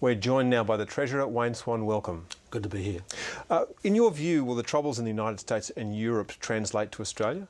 We're joined now by the Treasurer, Wayne Swan. Welcome. Good to be here. In your view, will the troubles in the United States and Europe translate to Australia?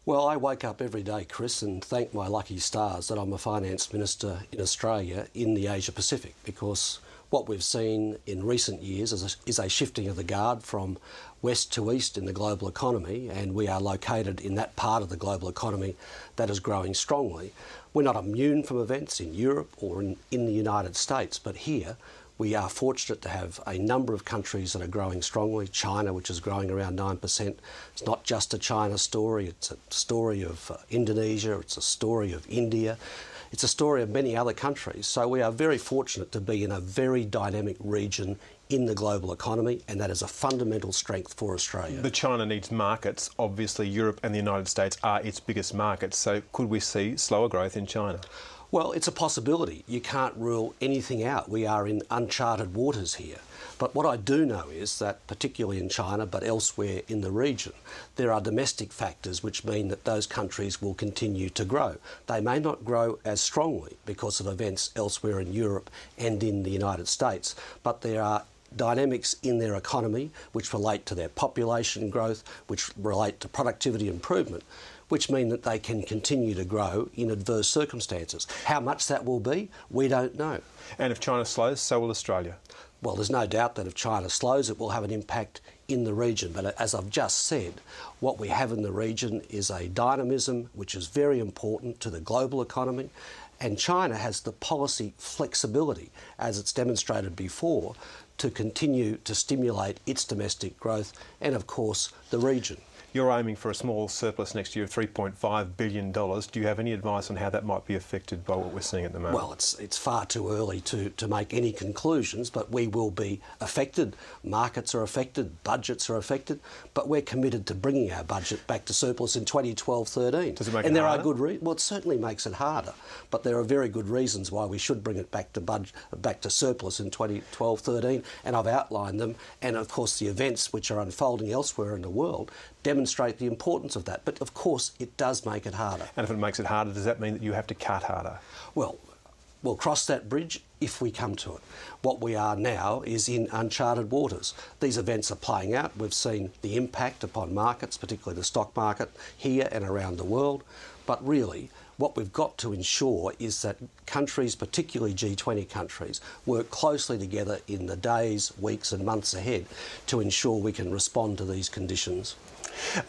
Well, I wake up every day, Chris, and thank my lucky stars that I'm a Finance Minister in Australia in the Asia Pacific, because what we've seen in recent years is a shifting of the guard from west to east in the global economy, and we are located in that part of the global economy that is growing strongly. We're not immune from events in Europe or in the United States, but here we are fortunate to have a number of countries that are growing strongly. China, which is growing around 9%. It's not just a China story, it's a story of Indonesia, it's a story of India, it's a story of many other countries. So we are very fortunate to be in a very dynamic region in the global economy, and that is a fundamental strength for Australia. But China needs markets. Obviously, Europe and the United States are its biggest markets. So could we see slower growth in China? Well, it's a possibility. You can't rule anything out. We are in uncharted waters here. But what I do know is that, particularly in China, but elsewhere in the region, there are domestic factors which mean that those countries will continue to grow. They may not grow as strongly because of events elsewhere in Europe and in the United States, but there are dynamics in their economy which relate to their population growth, which relate to productivity improvement, which mean that they can continue to grow in adverse circumstances. How much that will be, we don't know. And if China slows, so will Australia? Well, there's no doubt that if China slows, it will have an impact in the region. But as I've just said, what we have in the region is a dynamism which is very important to the global economy. And China has the policy flexibility, as it's demonstrated before, to continue to stimulate its domestic growth and, of course, the region. You're aiming for a small surplus next year of $3.5 billion. Do you have any advice on how that might be affected by what we're seeing at the moment? Well, it's far too early to make any conclusions, but we will be affected. Markets are affected, budgets are affected, but we're committed to bringing our budget back to surplus in 2012-13. Does it make and it there harder? are good reasons. Well, it certainly makes it harder, but there are very good reasons why we should bring it back to surplus in 2012-13, and I've outlined them. And of course, the events which are unfolding elsewhere in the world demonstrate the importance of that. But of course, it does make it harder. And if it makes it harder, does that mean that you have to cut harder? Well, we'll cross that bridge if we come to it. What we are now is in uncharted waters. These events are playing out. We've seen the impact upon markets, particularly the stock market here and around the world. But really, what we've got to ensure is that countries, particularly G20 countries, work closely together in the days, weeks and months ahead to ensure we can respond to these conditions.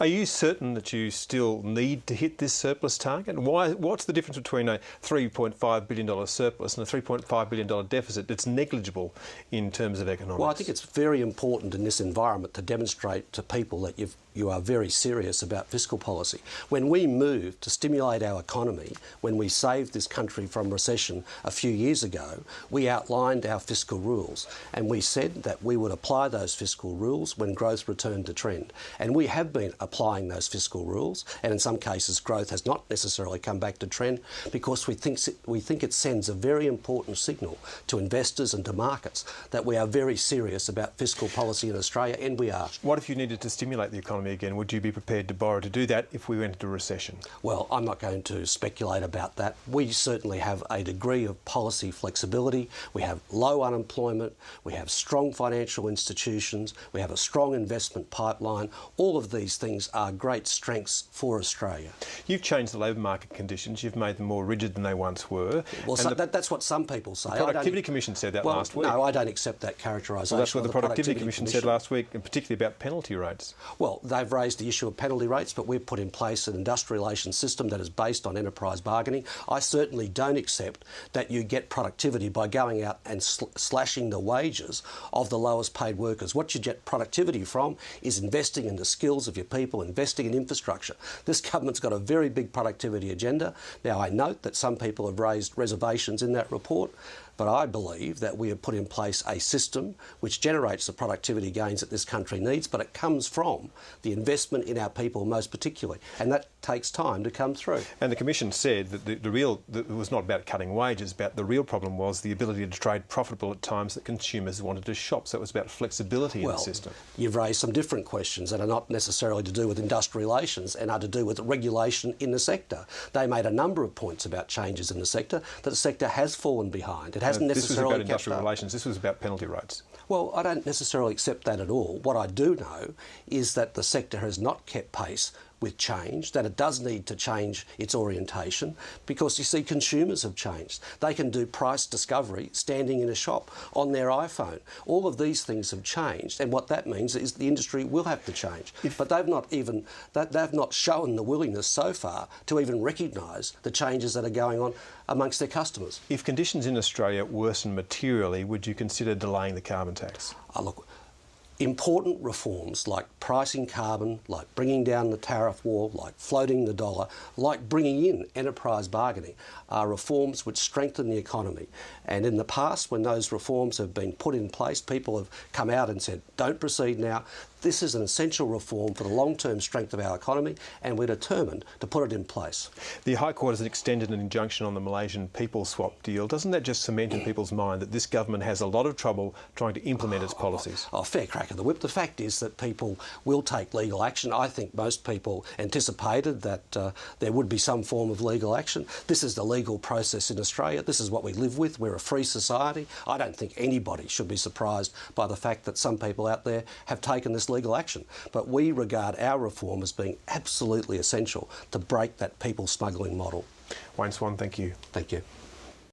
Are you certain that you still need to hit this surplus target? What's the difference between a $3.5 billion surplus and a $3.5 billion deficit that's negligible in terms of economics? Well, I think it's very important in this environment to demonstrate to people that you are very serious about fiscal policy. When we moved to stimulate our economy, when we saved this country from recession a few years ago, we outlined our fiscal rules, and we said that we would apply those fiscal rules when growth returned to trend. And we have been applying those fiscal rules, and in some cases growth has not necessarily come back to trend, because we think it sends a very important signal to investors and to markets that we are very serious about fiscal policy in Australia, and we are. What if you needed to stimulate the economy again? Would you be prepared to borrow to do that if we went into recession? Well, I'm not going to speculate about that. We certainly have a degree of policy flexibility. We have low unemployment, we have strong financial institutions, we have a strong investment pipeline. All of these things are great strengths for Australia. You've changed the labour market conditions. You've made them more rigid than they once were. Well, that's what some people say. The Productivity Commission said that last week. No, I don't accept that characterisation. Well, that's what the Productivity Commission said last week, and particularly about penalty rates. Well, they've raised the issue of penalty rates, but we've put in place an industrial relations system that is based on enterprise bargaining. I certainly don't accept that you get productivity by going out and slashing the wages of the lowest paid workers. What you get productivity from is investing in the skills of your people, investing in infrastructure. This government's got a very big productivity agenda. Now, I note that some people have raised reservations in that report, but I believe that we have put in place a system which generates the productivity gains that this country needs, but it comes from the investment in our people most particularly, and that takes time to come through. And the Commission said that it was not about cutting wages, but the real problem was the ability to trade profitable at times that consumers wanted to shop. So it was about flexibility in the system. You've raised some different questions that are not necessarily to do with industrial relations and are to do with regulation in the sector. They made a number of points about changes in the sector that the sector has fallen behind. It hasn't necessarily This was about kept industrial up. relations. This was about penalty rates. Well, I don't necessarily accept that at all. What I do know is that the sector has not kept pace with change, that it does need to change its orientation because, you see, consumers have changed. They can do price discovery standing in a shop on their iPhone. All of these things have changed, and what that means is the industry will have to change. But they've not shown the willingness so far to even recognise the changes that are going on amongst their customers. If conditions in Australia worsen materially, would you consider delaying the carbon tax? Look, important reforms like pricing carbon, like bringing down the tariff war, like floating the dollar, like bringing in enterprise bargaining are reforms which strengthen the economy. And in the past, when those reforms have been put in place, people have come out and said, don't proceed now. This is an essential reform for the long-term strength of our economy, and we're determined to put it in place. The High Court has extended an injunction on the Malaysian people swap deal. Doesn't that just cement in people's mind that this government has a lot of trouble trying to implement its policies? Fair crack of the whip. The fact is that people will take legal action. I think most people anticipated that there would be some form of legal action. This is the legal process in Australia. This is what we live with. We're a free society. I don't think anybody should be surprised by the fact that some people out there have taken this legal action. But we regard our reform as being absolutely essential to break that people smuggling model. Wayne Swan, thank you. Thank you.